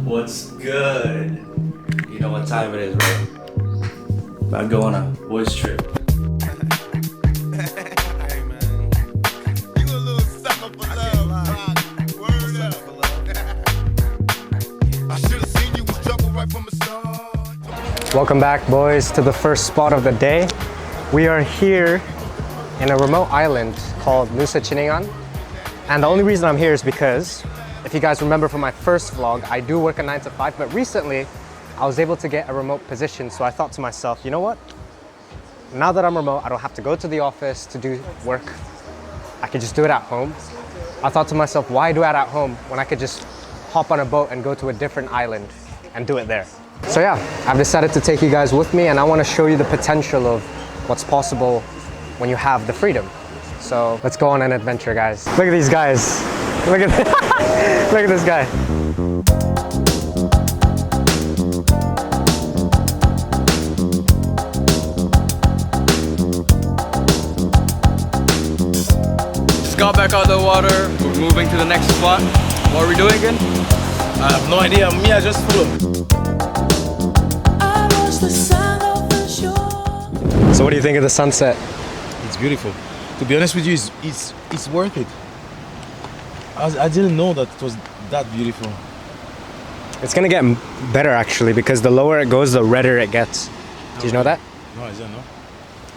What's good? You know what time it is, right? About to go on a boys trip. Hey man, you a little sucker for love, Rock. Word up. I should have seen you was trouble right from the start. Welcome back, boys, to the first spot of the day. We are here in a remote island called Nusa. And the only reason I'm here is because, if you guys remember from my first vlog, I do work a 9 to 5, but recently I was able to get a remote position. So I thought to myself, you know what? Now that I'm remote, I don't have to go to the office to do work. I could just do it at home. I thought to myself, why do it at home when I could just hop on a boat and go to a different island and do it there? So yeah, I've decided to take you guys with me, and I want to show you the potential of what's possible when you have the freedom. So let's go on an adventure, guys. Look at these guys. Look at look at this guy. Just got back out of the water. We're moving to the next spot. What are we doing again? I have no idea. Me, I just flew. So what do you think of the sunset? It's beautiful. To be honest with you, it's worth it. I didn't know that it was that beautiful. It's gonna get better actually, because the lower it goes, the redder it gets. Do you know that? No, I didn't know.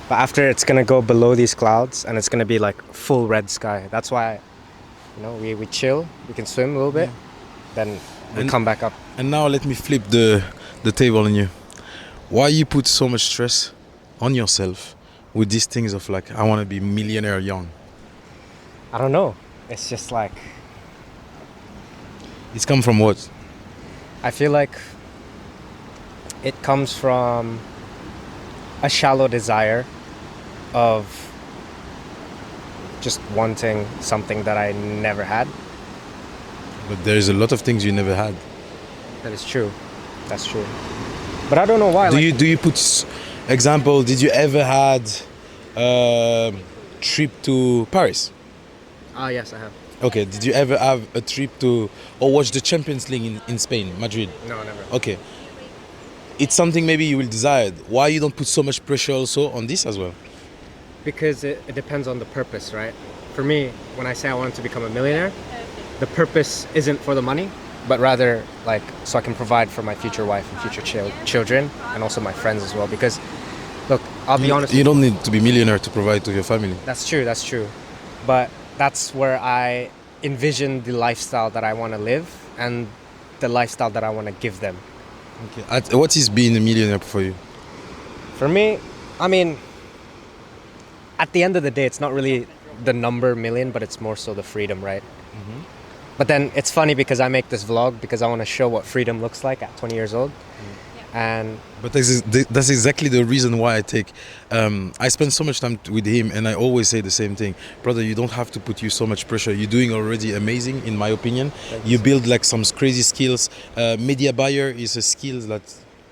But after, it's gonna go below these clouds and it's gonna be like full red sky. That's why, you know, we chill, we can swim a little bit, then we come back up. And now let me flip the table on you. Why you put so much stress on yourself with these things of like, I want to be millionaire young? I don't know. It's just like, It's come from what? I feel like it comes from a shallow desire of just wanting something that I never had. But there's a lot of things you never had. That is true. That's true. But I don't know why. Do you put example? Did you ever had a trip to Paris? Yes, I have. Okay. Did you ever have a trip to or watch the Champions League in Spain, Madrid? No, never. Okay. It's something maybe you will desire. Why you don't put so much pressure also on this as well? Because it depends on the purpose, right? For me, when I say I want to become a millionaire, the purpose isn't for the money, but rather like so I can provide for my future wife and future children, and also my friends as well. Because look, I'll be honest. You don't need to be millionaire to provide to your family. That's true. That's true. But that's where I envision the lifestyle that I want to live and the lifestyle that I want to give them. Okay. What is being a millionaire for you? For me, I mean, at the end of the day, it's not really the number million, but it's more so the freedom, right? Mm-hmm. But then it's funny because I make this vlog because I want to show what freedom looks like at 20 years old. But that's exactly the reason why I take. I spend so much time with him, and I always say the same thing, brother. You don't have to put you so much pressure. You're doing already amazing, in my opinion. You build like some crazy skills. Media buyer is a skill that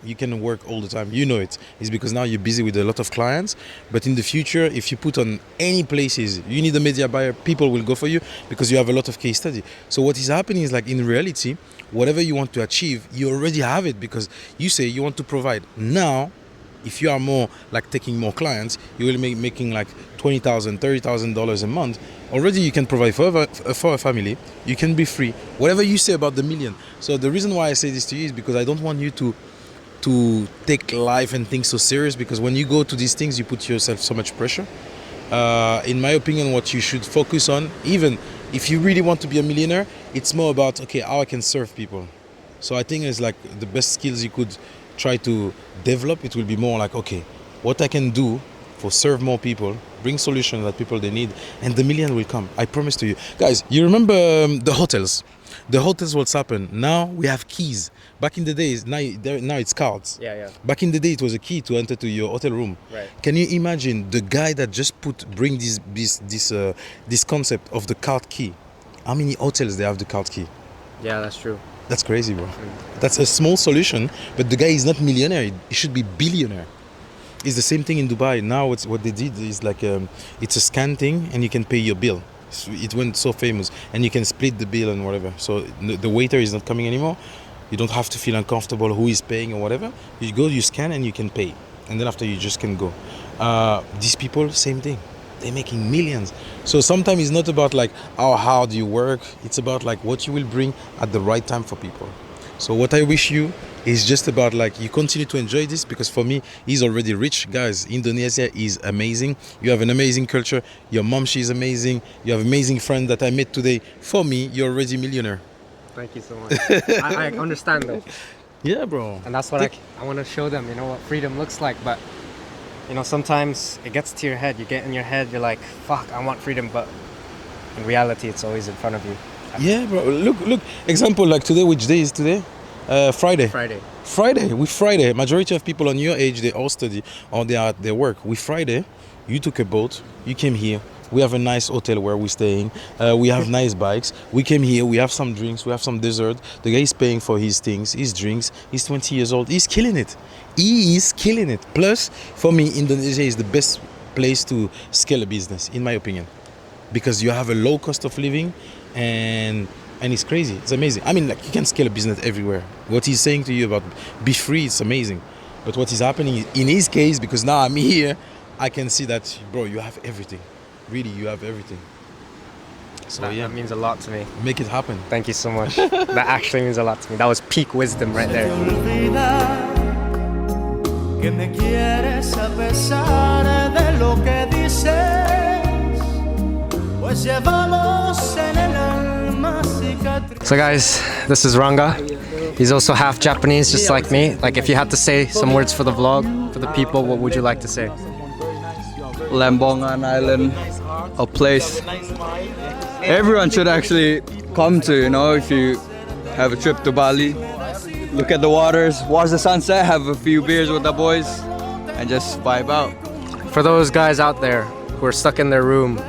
you can work all the time. You know it. It's because now you're busy with a lot of clients. But in the future, if you put on any places, you need a media buyer, people will go for you because you have a lot of case study. So what is happening is like in reality, whatever you want to achieve, you already have it because you say you want to provide. Now, if you are more like taking more clients, you will making like $20,000, $30,000 a month. Already you can provide for a family. You can be free. Whatever you say about the million. So the reason why I say this to you is because I don't want you to take life and things so serious, because when you go to these things you put yourself so much pressure. In my opinion, what you should focus on, even if you really want to be a millionaire, it's more about, okay, how I can serve people. So I think it's like the best skills you could try to develop. It will be more like, okay, what I can do for serve more people, bring solutions that people they need, and the million will come. I promise to you. Guys, you remember the hotels? The hotels, what's happened? Now we have keys. Back in the days, now it's cards. Yeah. Back in the day, it was a key to enter to your hotel room. Right. Can you imagine the guy that just bring this concept of the card key? How many hotels they have the card key? Yeah, that's true. That's crazy, bro. That's a small solution, but the guy is not millionaire. He should be billionaire. It's the same thing in Dubai. Now what they did is like it's a scan thing, and you can pay your bill. It went so famous, and you can split the bill and whatever. So the waiter is not coming anymore. You don't have to feel uncomfortable who is paying or whatever. You go, you scan, and you can pay. And then after you just can go. These people, same thing. They're making millions. So sometimes it's not about like how hard you work. It's about like what you will bring at the right time for people. So what I wish you is just about like you continue to enjoy this, because for me, he's already rich. Guys, Indonesia is amazing. You have an amazing culture. Your mom, she's amazing. You have amazing friend that I met today. For me, you're already a millionaire. Thank you so much. I understand though. Yeah, bro. And that's what I want to show them, you know, what freedom looks like. But, you know, sometimes it gets to your head. You get in your head, you're like, fuck, I want freedom. But in reality, it's always in front of you. Yeah, bro. Look. Example, like today, which day is today? Friday. With Friday, majority of people on your age, they all study or they are at their work. With Friday, you took a boat, you came here. We have a nice hotel where we're staying. We have nice bikes. We came here, we have some drinks, we have some dessert. The guy is paying for his things, his drinks. He's 20 years old. He's killing it. He is killing it. Plus, for me, Indonesia is the best place to scale a business, in my opinion. Because you have a low cost of living and it's crazy. It's amazing. I mean, like, you can scale a business everywhere. What he's saying to you about be free, it's amazing. But what is happening in his case, because now I'm here, I can see that, bro, you have everything. Really, you have everything. So That means a lot to me. Make it happen. Thank you so much. That actually means a lot to me. That was peak wisdom right there. Que me quieres a pesar de lo que dices, pues llevamos en el alma cicatrices. So guys, this is Ranga. He's also half Japanese, just like me. Like, if you had to say some words for the vlog, for the people, what would you like to say? Lambongan Island, a place everyone should actually come to, you know, if you have a trip to Bali. Look at the waters, watch the sunset, have a few beers with the boys, and just vibe out. For those guys out there who are stuck in their room,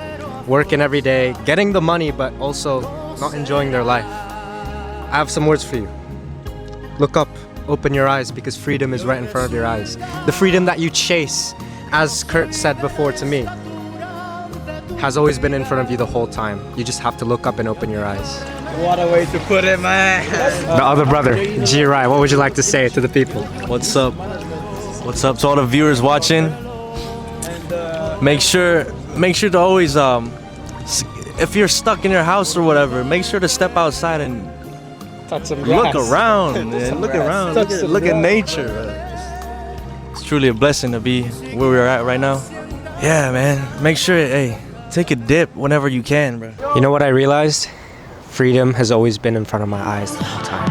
working every day, getting the money, but also not enjoying their life, I have some words for you. Look up, open your eyes, because freedom is right in front of your eyes. The freedom that you chase, as Kurt said before to me, has always been in front of you the whole time. You just have to look up and open your eyes. What a way to put it, man. The other brother, G Rai, what would you like to say to the people? What's up? What's up to all the viewers watching? Make sure to always if you're stuck in your house or whatever, make sure to step outside and look around and look around. Look at nature. It's truly a blessing to be where we're at right now. Yeah, man. Make sure, hey, take a dip whenever you can, bro. You know what I realized? Freedom has always been in front of my eyes the whole time.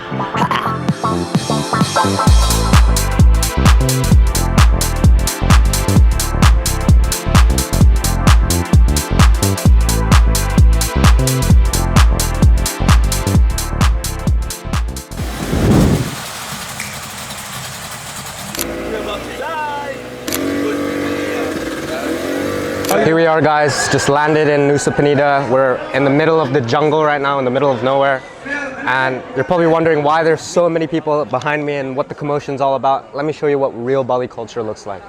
Here we are, guys, just landed in Nusa Penida. We're in the middle of the jungle right now, in the middle of nowhere. And you're probably wondering why there's so many people behind me and what the commotion's all about. Let me show you what real Bali culture looks like.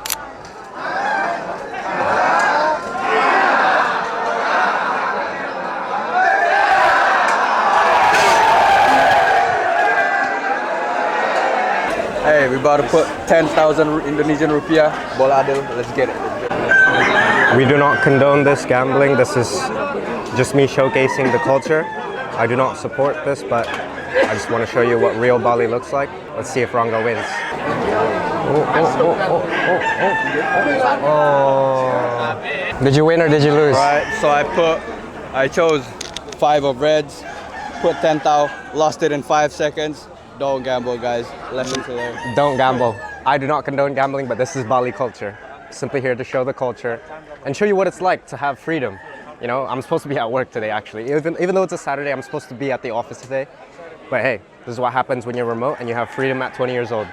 Hey, we about to put 10,000 Indonesian rupiah, bola adil, let's get it. We do not condone this gambling. This is just me showcasing the culture. I do not support this, but I just want to show you what real Bali looks like. Let's see if Ranga wins. Oh. Did you win or did you lose? Right, so I chose 5 of reds, put 10,000, lost it in 5 seconds. Don't gamble, guys. Lesson to learn. Don't gamble. I do not condone gambling, but this is Bali culture. Simply here to show the culture and show you what it's like to have freedom. You know, I'm supposed to be at work today, actually. Even though it's a Saturday, I'm supposed to be at the office today. But hey, this is what happens when you're remote and you have freedom at 20 years old.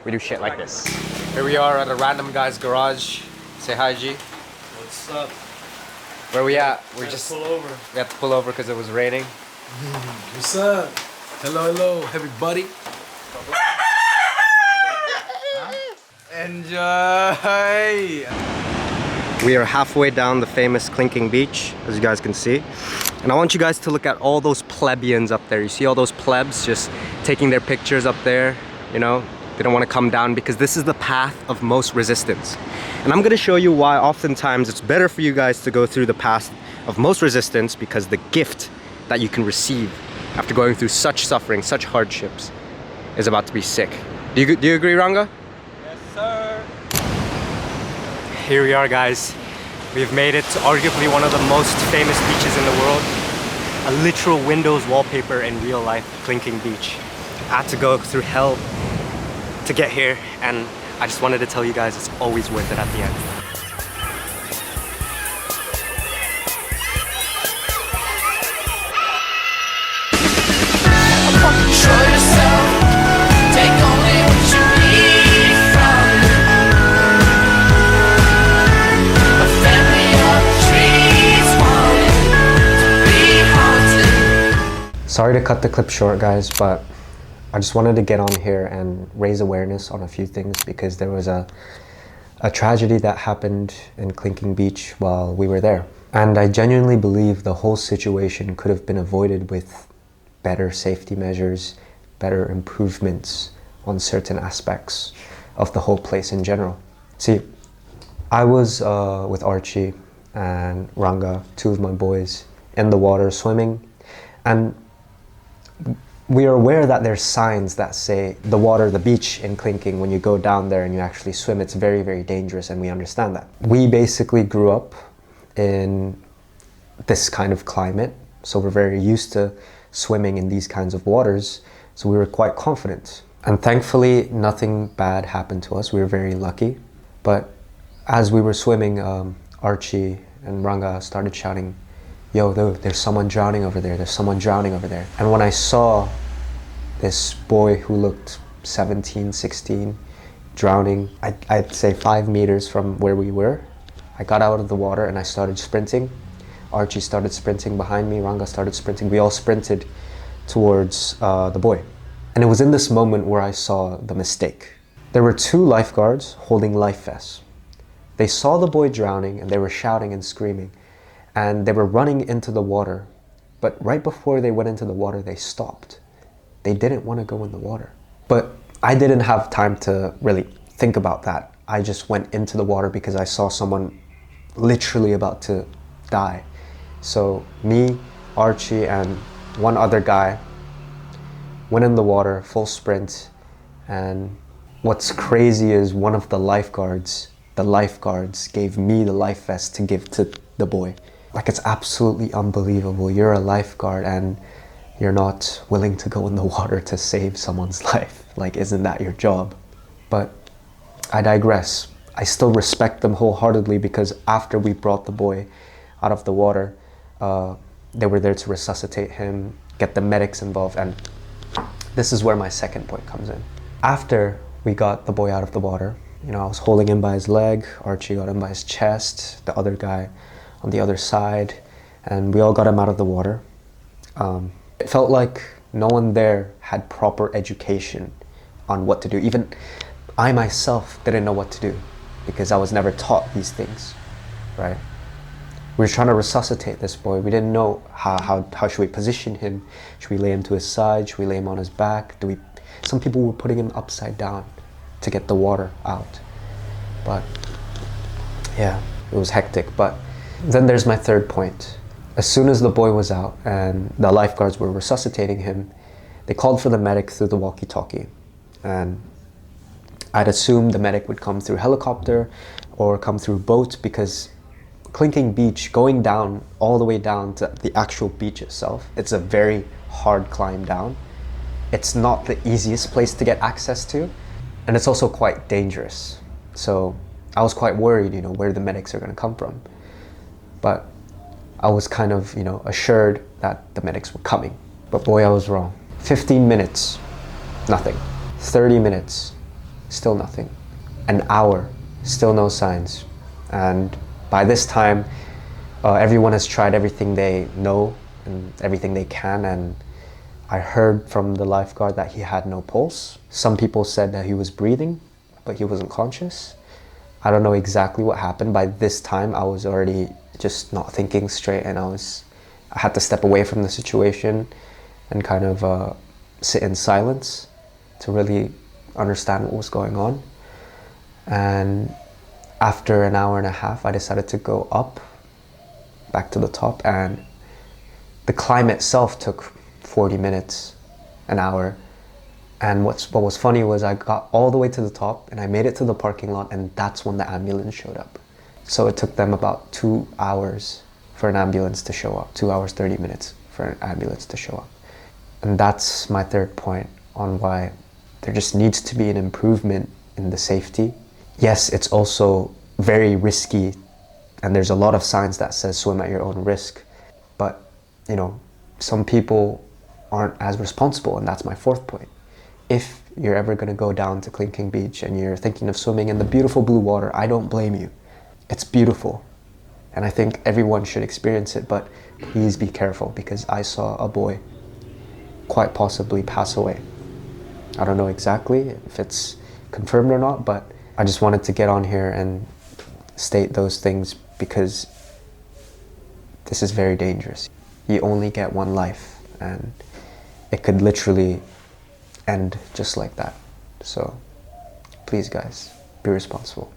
We do shit like this. Here we are at a random guy's garage. Say hi, G. What's up? Where we at? We Pull over. We had to pull over because it was raining. What's up? Hello, everybody. Enjoy! We are halfway down the famous Kelingking beach, as you guys can see. And I want you guys to look at all those plebeians up there. You see all those plebs just taking their pictures up there, you know. They don't want to come down because this is the path of most resistance. And I'm going to show you why oftentimes it's better for you guys to go through the path of most resistance, because the gift that you can receive after going through such suffering, such hardships, is about to be sick. Do you agree, Ranga? Yes, sir. Here we are, guys. We've made it to arguably one of the most famous beaches in the world. A literal Windows wallpaper in real life, Kelingking Beach. I had to go through hell to get here, and I just wanted to tell you guys it's always worth it at the end. Control yourself, take only what you need from a family of trees wanting to be haunted. Sorry to cut the clip short, guys, but I just wanted to get on here and raise awareness on a few things, because there was a tragedy that happened in Kelingking Beach while we were there. And I genuinely believe the whole situation could have been avoided with better safety measures, better improvements on certain aspects of the whole place in general. See, I was with Archie and Ranga, two of my boys, in the water swimming, and we are aware that there's signs that say the water, the beach in Kelingking, when you go down there and you actually swim, it's very, very dangerous, and we understand that. We basically grew up in this kind of climate, so we're very used to swimming in these kinds of waters, so we were quite confident. And thankfully, nothing bad happened to us. We were very lucky. But as we were swimming, Archie and Ranga started shouting, "Yo, there's someone drowning over there, there's someone drowning over there." And when I saw this boy who looked 17, 16, drowning, I'd say 5 meters from where we were, I got out of the water and I started sprinting. Archie started sprinting behind me, Ranga started sprinting. We all sprinted towards the boy. And it was in this moment where I saw the mistake. There were 2 lifeguards holding life vests. They saw the boy drowning and they were shouting and screaming. And they were running into the water. But right before they went into the water, they stopped. They didn't want to go in the water. But I didn't have time to really think about that. I just went into the water because I saw someone literally about to die. So me, Archie, and one other guy went in the water, full sprint. And what's crazy is one of the lifeguards gave me the life vest to give to the boy. Like, it's absolutely unbelievable. You're a lifeguard and you're not willing to go in the water to save someone's life. Like, isn't that your job? But I digress. I still respect them wholeheartedly, because after we brought the boy out of the water, they were there to resuscitate him, get the medics involved, and this is where my second point comes in. After we got the boy out of the water, you know, I was holding him by his leg, Archie got him by his chest, the other guy on the other side, and we all got him out of the water. It felt like no one there had proper education on what to do. Even I myself didn't know what to do, because I was never taught these things, right? We were trying to resuscitate this boy. We didn't know how should we position him. Should we lay him to his side? Should we lay him on his back? Some people were putting him upside down to get the water out. But yeah, it was hectic. But then there's my third point. As soon as the boy was out and the lifeguards were resuscitating him, they called for the medic through the walkie-talkie. And I'd assume the medic would come through helicopter or come through boat, because Kelingking Beach, going down, all the way down to the actual beach itself, it's a very hard climb down. It's not the easiest place to get access to, and it's also quite dangerous. So I was quite worried, you know, where the medics are going to come from. But I was kind of, you know, assured that the medics were coming. But boy, I was wrong. 15 minutes, nothing. 30 minutes, still nothing. An hour, still no signs. And by this time, everyone has tried everything they know and everything they can, and I heard from the lifeguard that he had no pulse. Some people said that he was breathing, but he wasn't conscious. I don't know exactly what happened. By this time, I was already just not thinking straight, and I had to step away from the situation and kind of sit in silence to really understand what was going on. And after an hour and a half, I decided to go up, back to the top, and the climb itself took 40 minutes, an hour. And what was funny was I got all the way to the top and I made it to the parking lot, and that's when the ambulance showed up. So it took them about 2 hours for an ambulance to show up, 2 hours, 30 minutes for an ambulance to show up. And that's my third point on why there just needs to be an improvement in the safety. Yes, it's also very risky, and there's a lot of signs that says swim at your own risk. But, you know, some people aren't as responsible, and that's my fourth point. If you're ever going to go down to Kelingking Beach and you're thinking of swimming in the beautiful blue water, I don't blame you. It's beautiful. And I think everyone should experience it, but please be careful, because I saw a boy quite possibly pass away. I don't know exactly if it's confirmed or not, but I just wanted to get on here and state those things because this is very dangerous. You only get one life, and it could literally end just like that. So please guys, be responsible.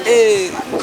Hey.